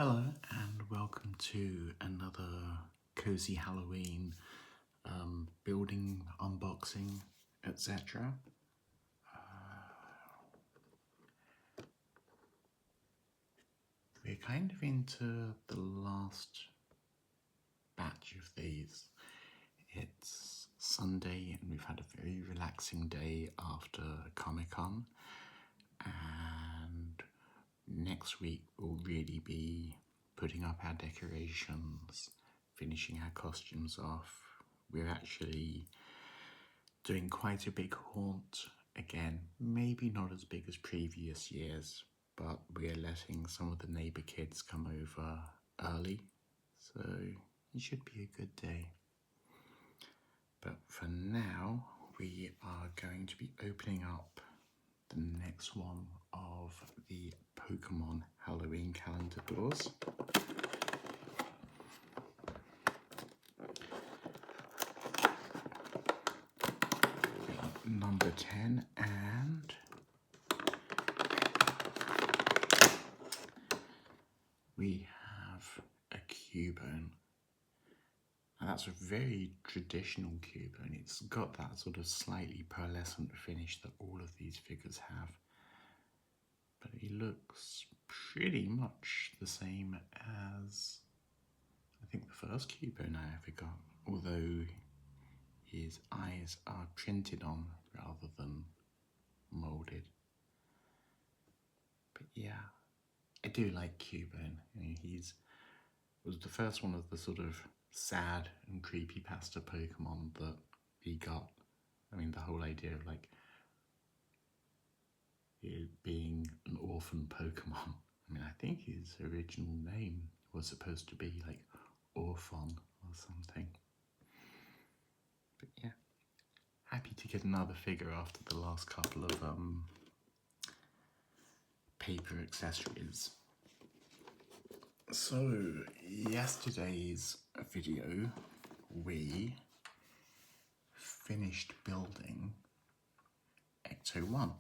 Hello and welcome to another Cosy Halloween building unboxing, etc. We're kind of into the last batch of these. It's Sunday and we've had a very relaxing day after Comic-Con, and next week we'll really be putting up our decorations, finishing our costumes off. We're actually doing quite a big haunt again, maybe not as big as previous years, but we're letting some of the neighbour kids come over early, so it should be a good day. But for now, we are going to be opening up the next one of the Pokémon Halloween Calendar doors. Number 10, and we have a Cubone. And that's a very traditional Cubone. It's got that sort of slightly pearlescent finish that all of these figures have. But he looks pretty much the same as, I think, the first Cubone I ever got, although his eyes are printed on rather than moulded. But yeah, I do like Cubone. I mean, was the first one of the sort of sad and creepypasta Pokemon that he got. I mean, the whole idea of like it being an orphan Pokemon. I mean, I think his original name was supposed to be like Orphon or something. But yeah, happy to get another figure after the last couple of paper accessories. So, yesterday's video, we finished building Ecto-1,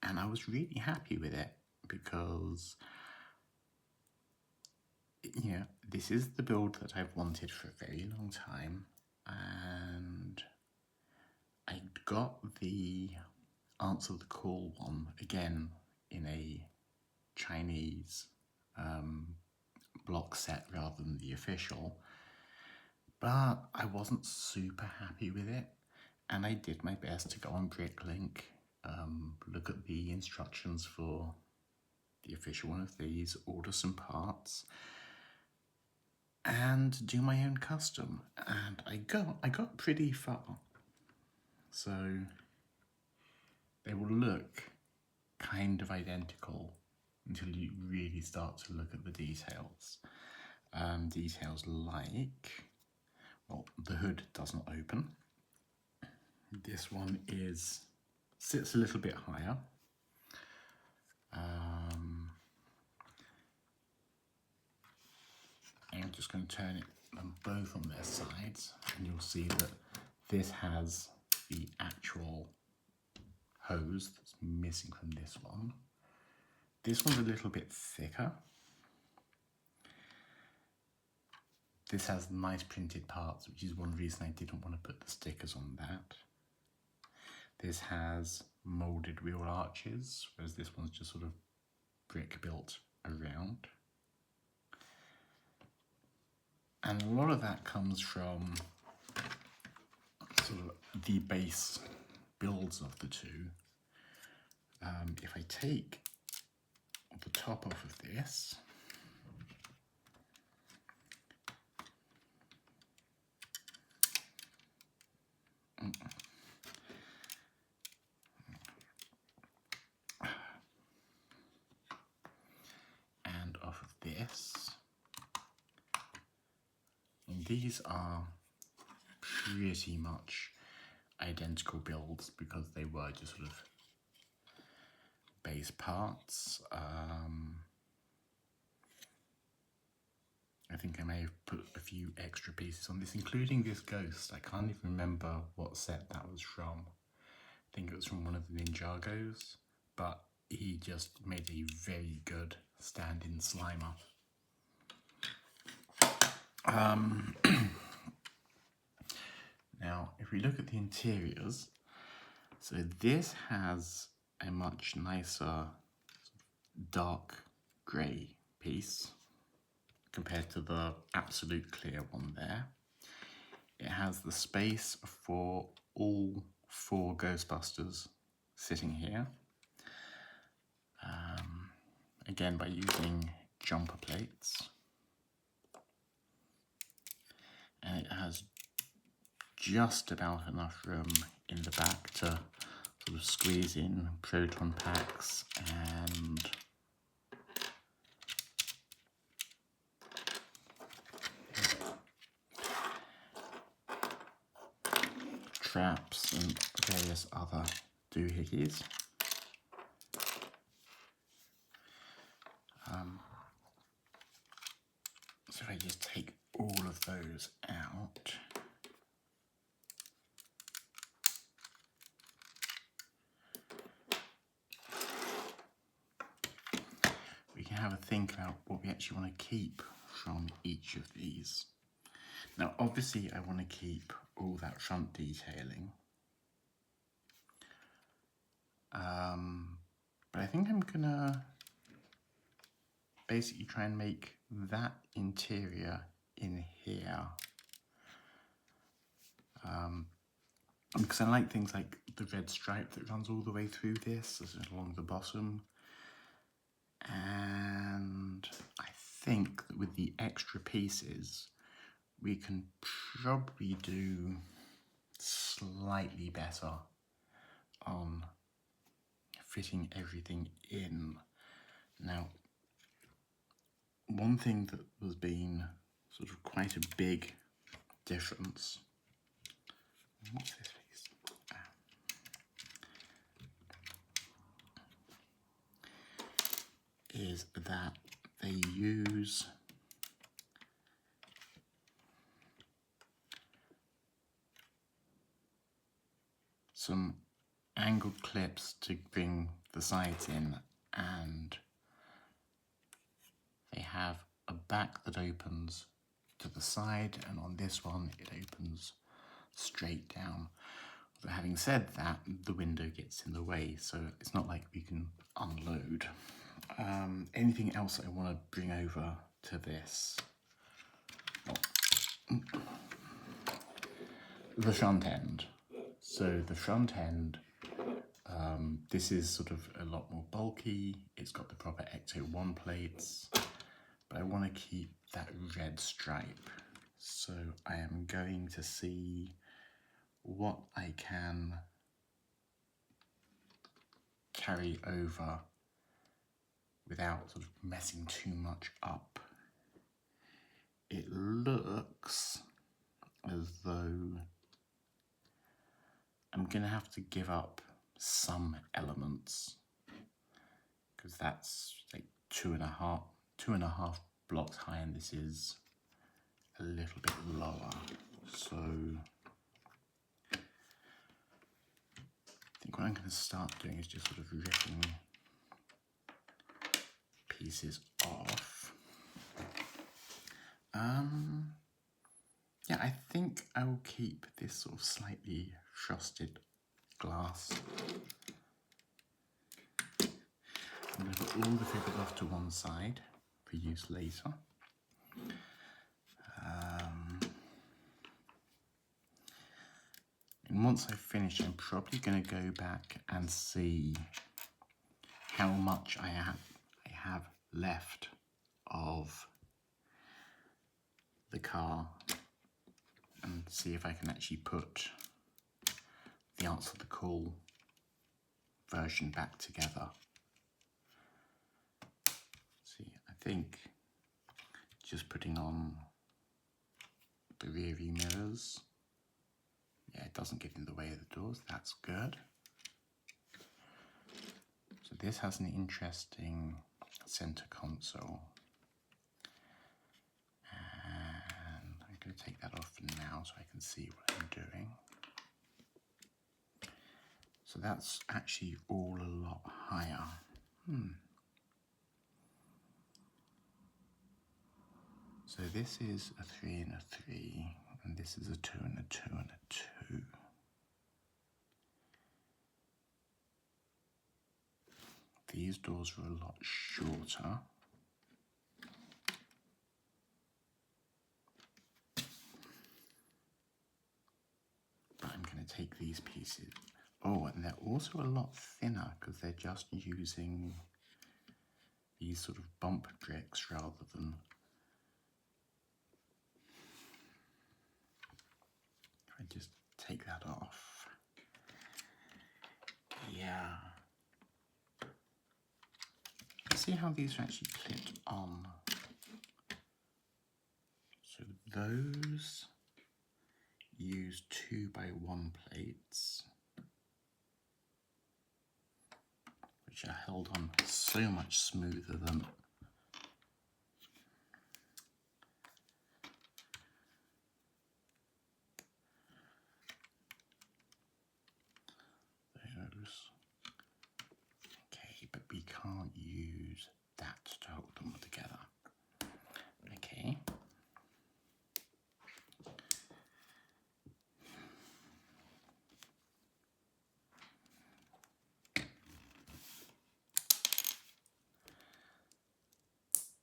and I was really happy with it because, you know, this is the build that I've wanted for a very long time, and I got the Answer the Call one again in a Chinese block set rather than the official, but I wasn't super happy with it, and I did my best to go on Bricklink, look at the instructions for the official one of these, order some parts, and do my own custom, and I got pretty far. So they will look kind of identical until you really start to look at the details. Details like, well, the hood doesn't open. This one sits a little bit higher. I'm just going to turn them both on their sides, and you'll see that this has the actual hose that's missing from this one. This one's a little bit thicker. This has nice printed parts, which is one reason I didn't want to put the stickers on that. This has moulded wheel arches, whereas this one's just sort of brick built around. And a lot of that comes from sort of the base builds of the two. If I take the top off of this, and off of this, and these are pretty much identical builds because they were just sort of base parts. I think I may have put a few extra pieces on this, including this ghost. I can't even remember what set that was from. I think it was from one of the Ninjagos, but he just made a very good stand-in Slimer. Now, if we look at the interiors, so this has a much nicer dark grey piece compared to the absolute clear one there. It has the space for all 4 Ghostbusters sitting here. Again, by using jumper plates. And it has just about enough room in the back to sort of squeeze in proton packs and traps and various other doohickeys. So if I just take all of those out, we can have a think about what we actually want to keep from each of these. Now, obviously, I want to keep all that front detailing. But I think I'm gonna basically try and make that interior in here. Because I like things like the red stripe that runs all the way through this, along the bottom. And I think that with the extra pieces, we can probably do slightly better on fitting everything in. Now, one thing that has been sort of quite a big difference. What's this piece? Is that they use some angled clips to bring the sides in, and they have a back that opens to the side, and on this one it opens straight down. But having said that, the window gets in the way, so it's not like we can unload. Anything else I want to bring over to this? The front end. So the front end, this is sort of a lot more bulky. It's got the proper Ecto-1 plates, but I want to keep that red stripe. So I am going to see what I can carry over without sort of messing too much up. It looks as though I'm going to have to give up some elements, because that's like two and a half blocks high, and this is a little bit lower. So I think what I'm going to start doing is just sort of ripping pieces off. Yeah, I think I will keep this sort of slightly frosted glass. I'm going to put all the fibres off to one side for use later. And once I've finished, I'm probably going to go back and see how much I have left of the car, and see if I can actually put the Answer the Call version back together. See, I think just putting on the rear view mirrors, yeah, it doesn't get in the way of the doors, that's good. So this has an interesting center console. And I'm going to take that off now so I can see what I'm doing. So that's actually all a lot higher. So this is a 3 and a 3, and this is a 2 and a 2 and a 2. These doors are a lot shorter. But I'm going to take these pieces. Oh, and they're also a lot thinner because they're just using these sort of bump bricks rather than... I just take that off. Yeah. See how these are actually clipped on? So those use 2x1 plates, which are held on so much smoother than those. Okay, but we can't use that to hold them together. Okay.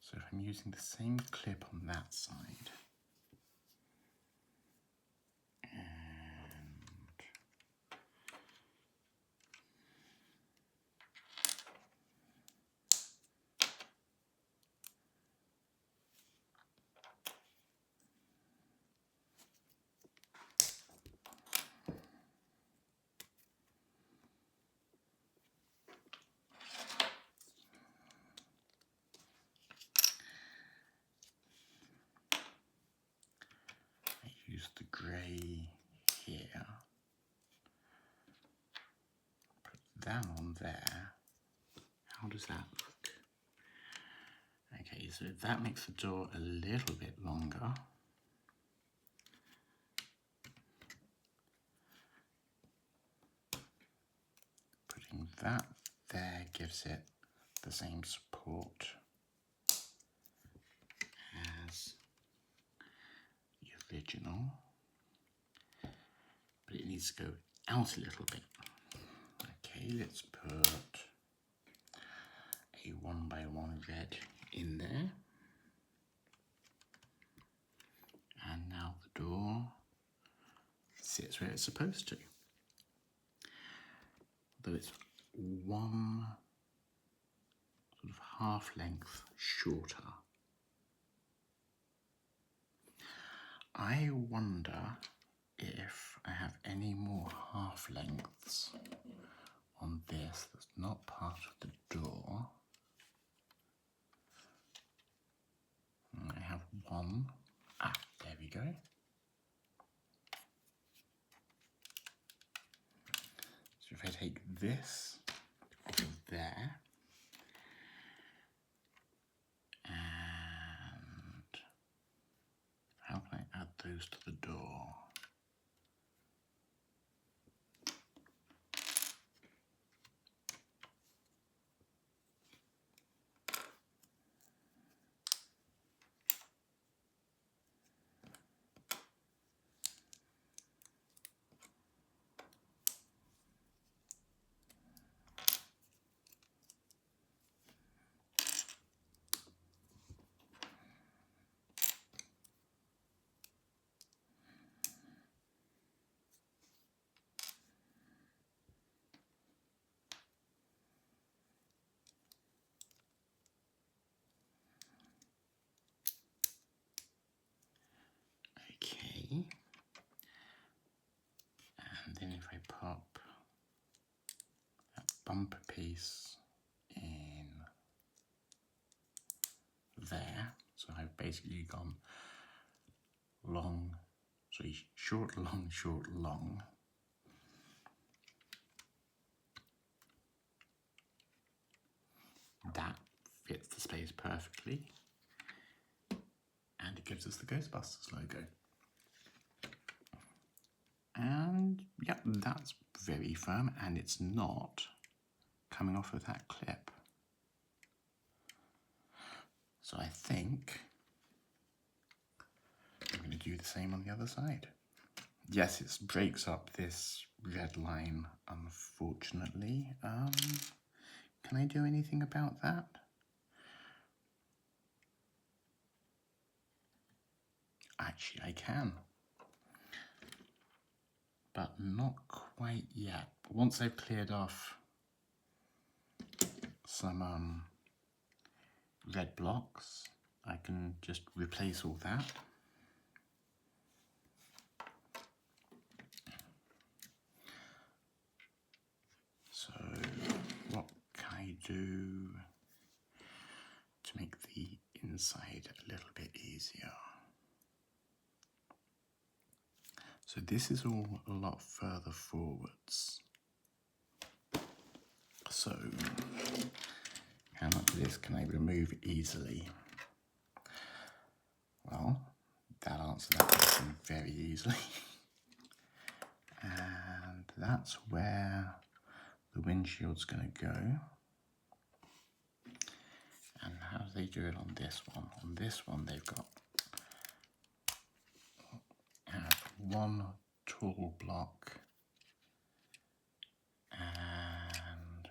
So if I'm using the same clip on that side, I use the grey here, put that on there. How does that look? Okay, so that makes the door a little bit longer. Putting that there gives it the same support as the original, but it needs to go out a little bit. Okay, let's put a 1x1 red in there. And now the door sits where it's supposed to. Though it's one sort of half length shorter. I wonder if I have any more half lengths on this that's not part of the door. I have one. Ah, there we go. So if I take this off of there, and how can I add those to the door? Okay, and then if I pop that bumper piece in there, so I've basically gone long, sorry, short, long, short, long. That fits the space perfectly, and it gives us the Ghostbusters logo. And yeah, that's very firm, and it's not coming off of that clip. So I think do the same on the other side. Yes, it breaks up this red line, unfortunately. Can I do anything about that? Actually, I can. But not quite yet. Once I've cleared off some red blocks, I can just replace all that. So what can I do to make the inside a little bit easier? So this is all a lot further forwards. So how much of this can I remove easily? Well, that answers that question very easily. And that's where the windshield's going to go. And how do they do it on this one? On this one, they've got one tall block and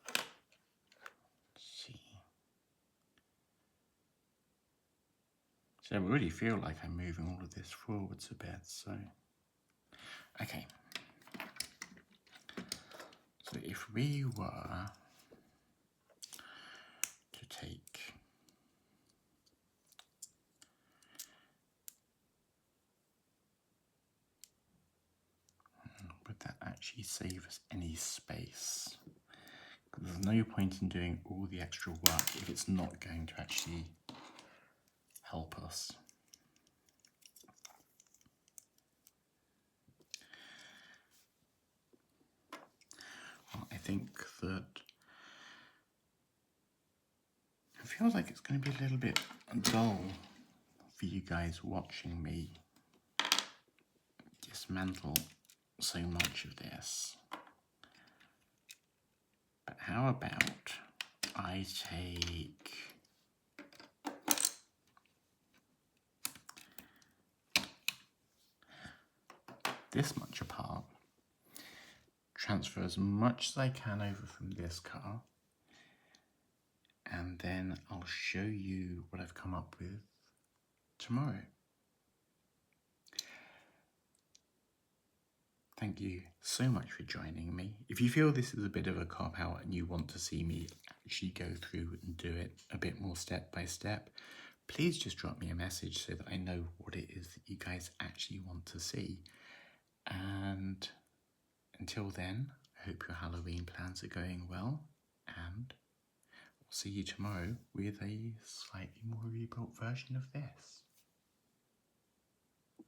let's see. So I really feel like I'm moving all of this forwards a bit. So okay. So if we were to take would that actually save us any space? Because there's no point in doing all the extra work if it's not going to actually help us. Well, I think that it feels like it's going to be a little bit dull for you guys watching me dismantle so much of this. But how about I take this much apart, transfer as much as I can over from this car, and then I'll show you what I've come up with tomorrow. Thank you so much for joining me. If you feel this is a bit of a cop-out and you want to see me actually go through and do it a bit more step by step, please just drop me a message so that I know what it is that you guys actually want to see. And until then, I hope your Halloween plans are going well, and I'll see you tomorrow with a slightly more rebuilt version of this.